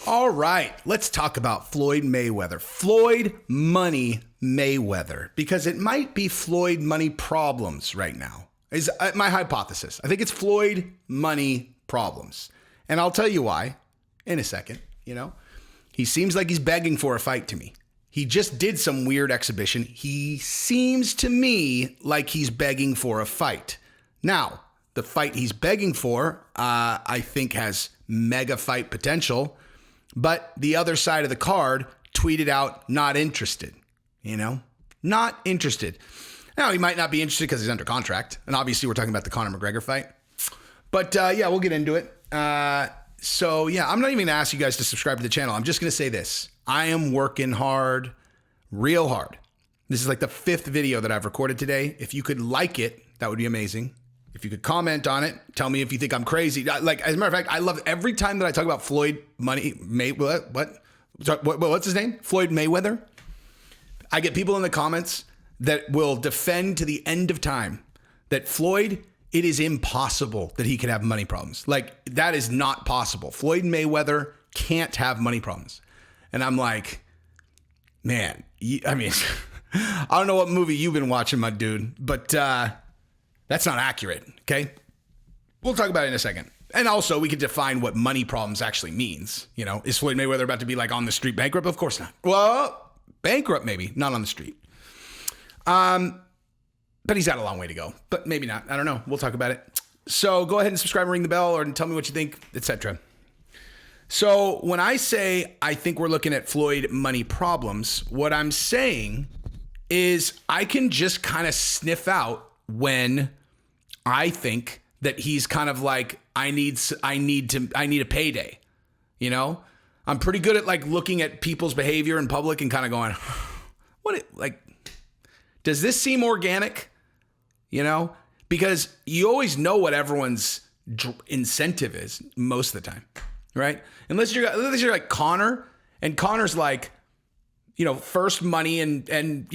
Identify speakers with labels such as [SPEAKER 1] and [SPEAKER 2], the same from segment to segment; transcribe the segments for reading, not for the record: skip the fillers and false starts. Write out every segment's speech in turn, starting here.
[SPEAKER 1] All right, let's talk about Floyd Mayweather. Floyd Money Mayweather, because it might be Floyd Money problems right now, is my hypothesis. I think it's Floyd Money problems. And I'll tell you why in a second. He seems like he's begging for a fight to me. He just did some weird exhibition. He seems to me like he's begging for a fight. Now, the fight he's begging for, I think has mega fight potential. But the other side of the card tweeted out, not interested, not interested. Now, he might not be interested because he's under contract. And obviously, we're talking about the Conor McGregor fight. But yeah, we'll get into it. So yeah, I'm not even going to ask you guys to subscribe to the channel. I'm just going to say this. I am working hard, real hard. This is like the 5th video that I've recorded today. If you could like it, that would be amazing. If you could comment on it, tell me if you think I'm crazy. Like, as a matter of fact, I love every time that I talk about Floyd what's his name? Floyd Mayweather. I get people in the comments that will defend to the end of time that Floyd, it is impossible that he could have money problems. Like, that is not possible. Floyd Mayweather can't have money problems. And I'm like, man, I don't know what movie you've been watching, my dude, but that's not accurate, okay? We'll talk about it in a second. And also, we could define what money problems actually means. Is Floyd Mayweather about to be like on the street bankrupt? Of course not. Well, bankrupt maybe, not on the street. But he's got a long way to go. But maybe not. I don't know. We'll talk about it. So go ahead and subscribe and ring the bell or tell me what you think, etc. So when I say I think we're looking at Floyd money problems, what I'm saying is I can just kind of sniff out when I think that he's kind of like, I need a payday. I'm pretty good at like looking at people's behavior in public and kind of going, does this seem organic? Because you always know what everyone's incentive is most of the time, right? Unless you're like Conor, and Conor's like, first money and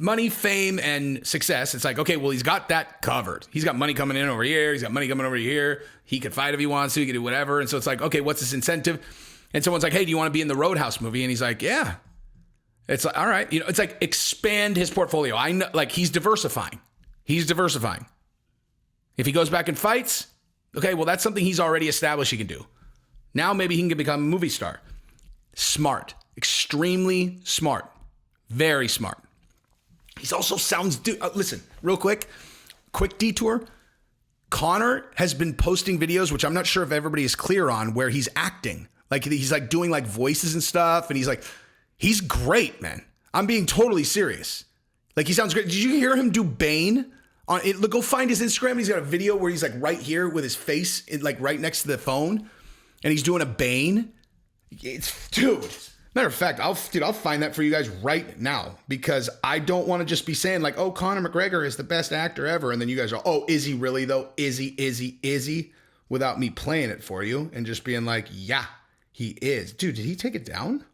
[SPEAKER 1] money, fame, and success. It's like, okay, well, he's got that covered. He's got money coming in over here. He's got money coming over here. He could fight if he wants to. He could do whatever. And so it's like, okay, what's his incentive? And someone's like, hey, do you want to be in the Roadhouse movie? And he's like, yeah. It's like, all right. It's like expand his portfolio. I know, like, he's diversifying. If he goes back and fights, okay, well, that's something he's already established he can do. Now maybe he can become a movie star. Smart. Extremely smart. Very smart. He's also listen, real quick detour. Conor has been posting videos, which I'm not sure if everybody is clear on, where he's acting. Like, he's like doing like voices and stuff. And he's great, man. I'm being totally serious. Like, he sounds great. Did you hear him do Bane? Look, go find his Instagram. He's got a video where he's like right here with his face like right next to the phone. And he's doing a Bane. Dude. Matter of fact, I'll find that for you guys right now, because I don't want to just be saying like, oh, Conor McGregor is the best actor ever. And then you guys are, oh, is he really though? Is he? Without me playing it for you and just being like, yeah, he is. Dude, did he take it down?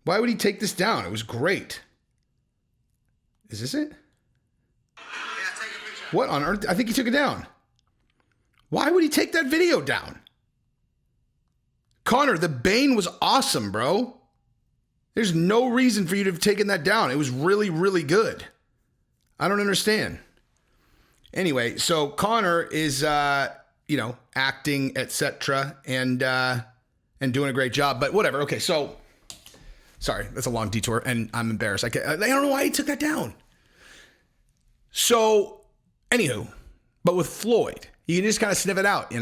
[SPEAKER 1] Why would he take this down? It was great. Is this it? Yeah, take a picture. What on earth? I think he took it down. Why would he take that video down? Conor, the Bane was awesome, bro. There's no reason for you to have taken that down. It was really, really good. I don't understand. Anyway, so Conor is, acting, etc., and doing a great job. But whatever. Okay, so sorry, that's a long detour, and I'm embarrassed. I don't know why he took that down. So, anywho, but with Floyd, you can just kind of sniff it out. You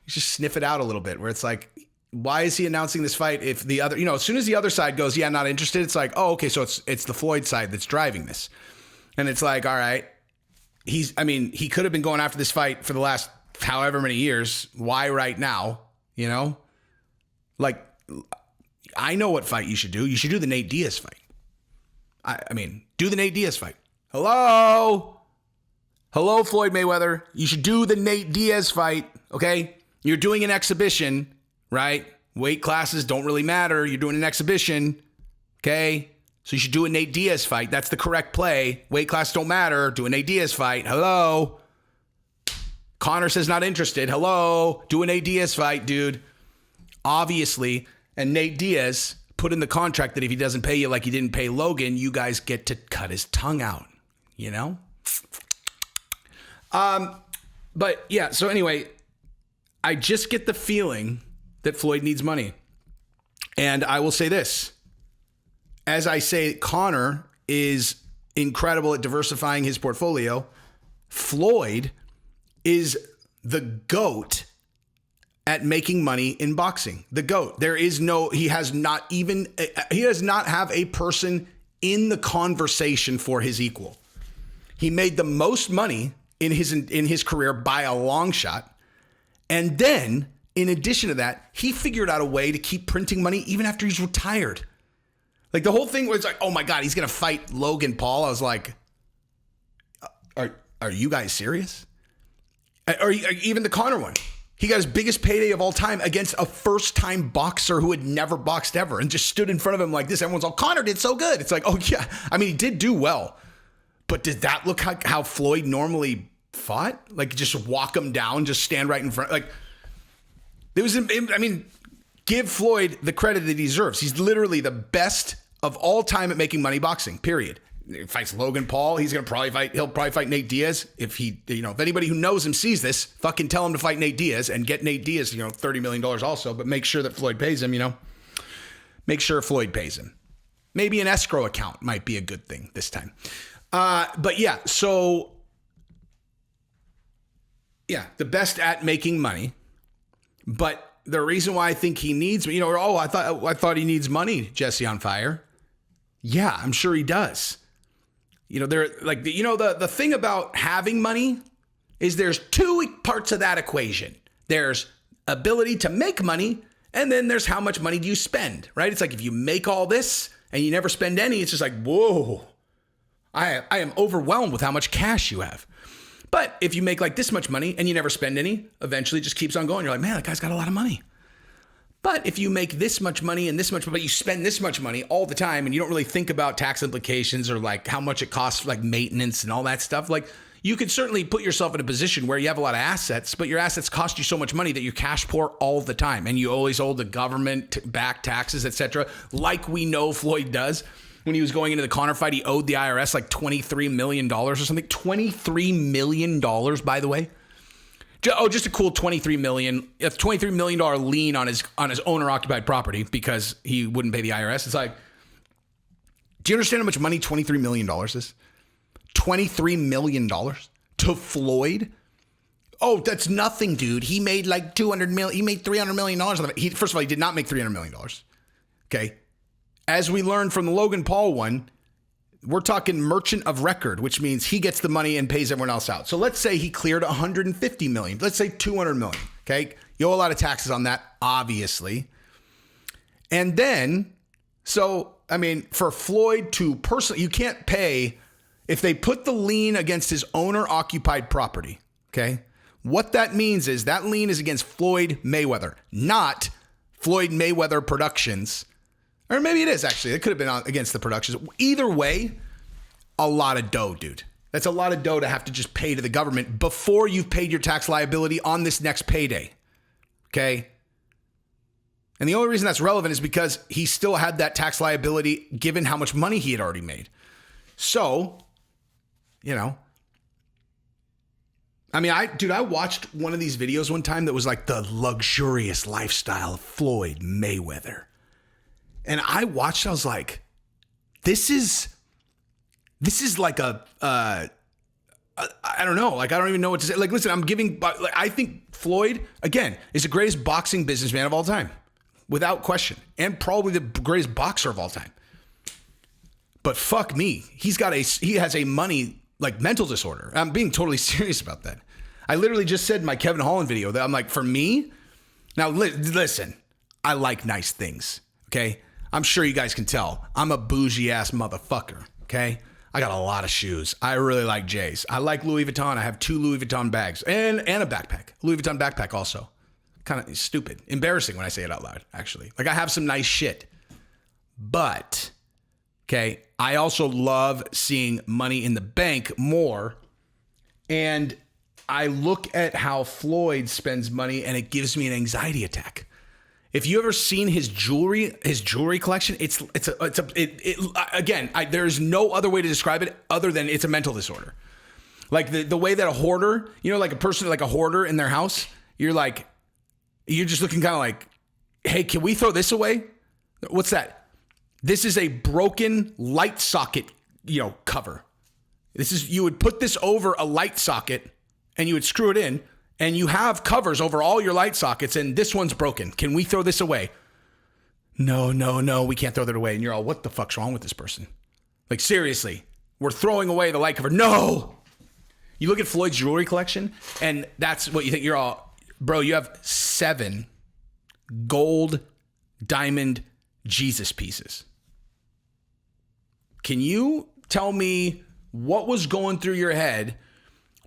[SPEAKER 1] just sniff it out a little bit, where it's like, why is he announcing this fight if the other, as soon as the other side goes, yeah, not interested, it's like, oh, okay, so it's the Floyd side that's driving this. And it's like, all right, he could have been going after this fight for the last however many years. Why right now? Like, I know what fight you should do. You should do the Nate Diaz fight. Do the Nate Diaz fight. Hello, Floyd Mayweather. You should do the Nate Diaz fight, okay? You're doing an exhibition, right? Weight classes don't really matter. You're doing an exhibition, okay? So you should do a Nate Diaz fight. That's the correct play. Weight class don't matter. Do a Nate Diaz fight. Hello? Conor says not interested. Hello? Do a Nate Diaz fight, dude. Obviously, And Nate Diaz put in the contract that if he doesn't pay you like he didn't pay Logan, you guys get to cut his tongue out, you know? But yeah, so anyway, I just get the feeling that Floyd needs money. And I will say this. As I say, Conor is incredible at diversifying his portfolio. Floyd is the GOAT at making money in boxing. The GOAT. He does not have a person in the conversation for his equal. He made the most money in his career by a long shot. And then, in addition to that, he figured out a way to keep printing money even after he's retired. Like the whole thing was like, oh my God, he's going to fight Logan Paul. I was like, are you guys serious? Or even the Conor one. He got his biggest payday of all time against a first-time boxer who had never boxed ever and just stood in front of him like this. Everyone's all, Conor did so good. It's like, oh yeah. I mean, he did do well. But did that look like how Floyd normally fought? Like just walk him down, just stand right in front. Like give Floyd the credit that he deserves. He's literally the best of all time at making money boxing, period. He fights Logan Paul. He'll probably fight Nate Diaz. If anybody who knows him sees this, fucking tell him to fight Nate Diaz and get Nate Diaz, $30 million also, but make sure that Floyd pays him, make sure Floyd pays him. Maybe an escrow account might be a good thing this time. But yeah, so yeah, the best at making money, but the reason why I think he needs, I thought he needs money, Jesse on Fire. Yeah, I'm sure he does. The thing about having money is there's two parts of that equation. There's ability to make money, and then there's how much money do you spend, right? It's like if you make all this and you never spend any, it's just like, whoa, I am overwhelmed with how much cash you have. But if you make like this much money and you never spend any, eventually it just keeps on going. You're like, man, that guy's got a lot of money. But if you make this much money and this much, but you spend this much money all the time and you don't really think about tax implications or like how much it costs for like maintenance and all that stuff, like you could certainly put yourself in a position where you have a lot of assets, but your assets cost you so much money that you're cash poor all the time. And you always owe the government back taxes, etc. Like we know Floyd does. When he was going into the Conor fight, he owed the IRS like $23 million or something. $23 million, by the way. Oh, just a cool $23 million. It's $23 million lien on his owner-occupied property because he wouldn't pay the IRS. It's like, do you understand how much money $23 million is? $23 million to Floyd? Oh, that's nothing, dude. He made like $200 million. He made $300 million on it. First of all, he did not make $300 million. Okay. As we learned from the Logan Paul one, we're talking merchant of record, which means he gets the money and pays everyone else out. So let's say he cleared $150 million. Let's say $200 million. Okay. You owe a lot of taxes on that, obviously. And then, for Floyd to personally, you can't pay if they put the lien against his owner occupied property. Okay. What that means is that lien is against Floyd Mayweather, not Floyd Mayweather Productions. Or maybe it is, actually. It could have been against the productions. Either way, a lot of dough, dude. That's a lot of dough to have to just pay to the government before you've paid your tax liability on this next payday. Okay? And the only reason that's relevant is because he still had that tax liability given how much money he had already made. So, I watched one of these videos one time that was like the luxurious lifestyle of Floyd Mayweather. And I watched, I was like, this is like I don't know. Like, I don't even know what to say. Like, listen, I think Floyd, again, is the greatest boxing businessman of all time, without question, and probably the greatest boxer of all time. But fuck me, he has a money, like, mental disorder. I'm being totally serious about that. I literally just said in my Kevin Holland video that I'm like, for me, now listen, I like nice things, okay? I'm sure you guys can tell. I'm a bougie ass motherfucker, okay? I got a lot of shoes. I really like J's. I like Louis Vuitton. I have 2 Louis Vuitton bags and a backpack. Louis Vuitton backpack also. Kind of stupid. Embarrassing when I say it out loud, actually. Like, I have some nice shit. But, okay, I also love seeing money in the bank more. And I look at how Floyd spends money and it gives me an anxiety attack. If you ever seen his jewelry collection, there's no other way to describe it other than it's a mental disorder. Like the way that a hoarder, like a person like a hoarder in their house, you're just looking kind of like, hey, can we throw this away? What's that? This is a broken light socket, cover. You would put this over a light socket and you would screw it in, and you have covers over all your light sockets, and this one's broken. Can we throw this away? No, we can't throw that away. And you're all, what the fuck's wrong with this person? Like, seriously, we're throwing away the light cover. No! You look at Floyd's jewelry collection, and that's what you think. You're all, bro, you have 7 gold diamond Jesus pieces. Can you tell me what was going through your head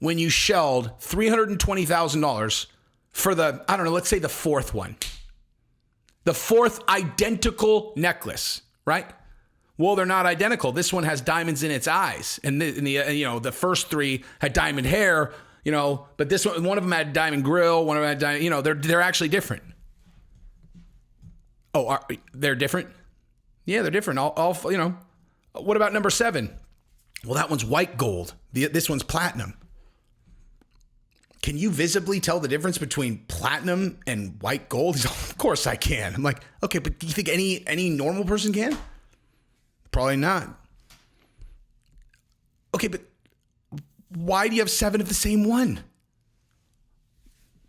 [SPEAKER 1] when you shelled $320,000 for let's say the 4th one? The 4th identical necklace, right? Well, they're not identical. This one has diamonds in its eyes. And the first 3 had diamond hair, but this one of them had diamond grill, one of them had diamond, they're actually different. Oh, they're different? Yeah, they're different. What about number 7? Well, that one's white gold. This one's platinum. Can you visibly tell the difference between platinum and white gold? He's like, of course I can. I'm like, okay, but do you think any normal person can? Probably not. Okay, but why do you have 7 of the same one?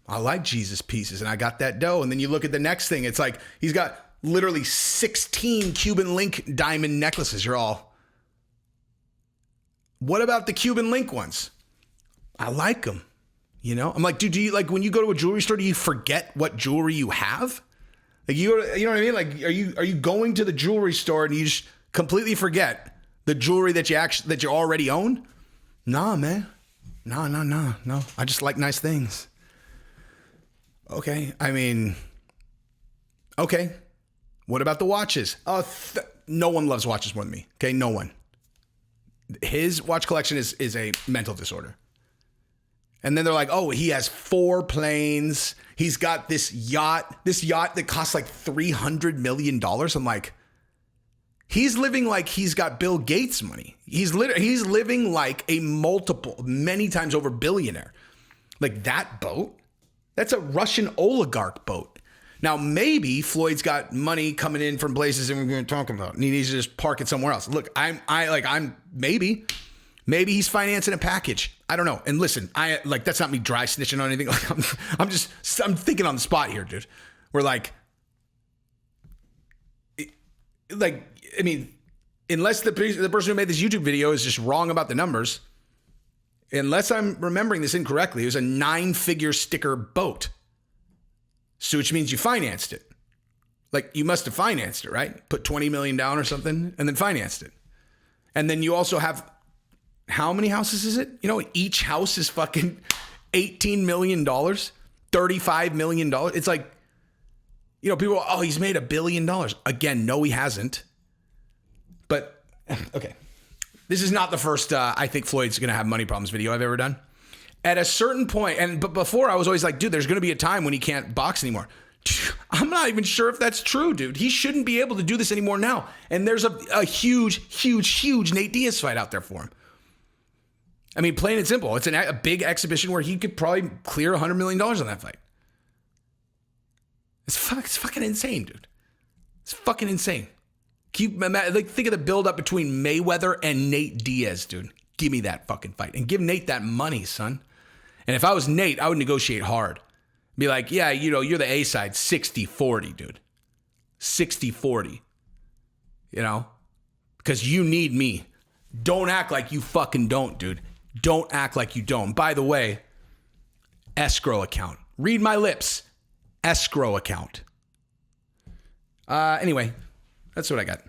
[SPEAKER 1] I like Jesus pieces and I got that dough. And then you look at the next thing. It's like he's got literally 16 Cuban link diamond necklaces. You're all, what about the Cuban link ones? I like them. I'm like, dude, do you like when you go to a jewelry store, do you forget what jewelry you have? Like you know what I mean? Like, are you going to the jewelry store and you just completely forget the jewelry that you already own? Nah, man. No. I just like nice things. Okay. Okay. What about the watches? No one loves watches more than me. Okay. No one. His watch collection is a mental disorder. And then they're like, oh, he has 4 planes. He's got this yacht that costs like $300 million. I'm like, he's living like he's got Bill Gates money. He's living like a many times over billionaire. Like that boat, that's a Russian oligarch boat. Now, maybe Floyd's got money coming in from places that we're going to talk about, and he needs to just park it somewhere else. Look, maybe he's financing a package. I don't know. And listen, that's not me dry snitching on anything. Like I'm thinking on the spot here, dude. We're like, unless the person who made this YouTube video is just wrong about the numbers, unless I'm remembering this incorrectly, it was a 9-figure sticker boat. So which means you financed it. Like you must have financed it, right? Put $20 million down or something and then financed it. And then you also have, how many houses is it? Each house is fucking $18 million, $35 million. It's like, people are, oh, he's made $1 billion. Again, no, he hasn't. But, okay. This is not the first, I think Floyd's going to have money problems video I've ever done. At a certain point, but before I was always like, dude, there's going to be a time when he can't box anymore. I'm not even sure if that's true, dude. He shouldn't be able to do this anymore now. And there's a huge Nate Diaz fight out there for him. Plain and simple. It's a big exhibition where he could probably clear $100 million on that fight. It's fucking insane, dude. It's fucking insane. Think of the buildup between Mayweather and Nate Diaz, dude. Give me that fucking fight. And give Nate that money, son. And if I was Nate, I would negotiate hard. Be like, yeah, you're the A side, 60-40, dude. 60-40. Because you need me. Don't act like you fucking don't, dude. Don't act like you don't. By the way, escrow account. Read my lips. Escrow account. Anyway, that's what I got.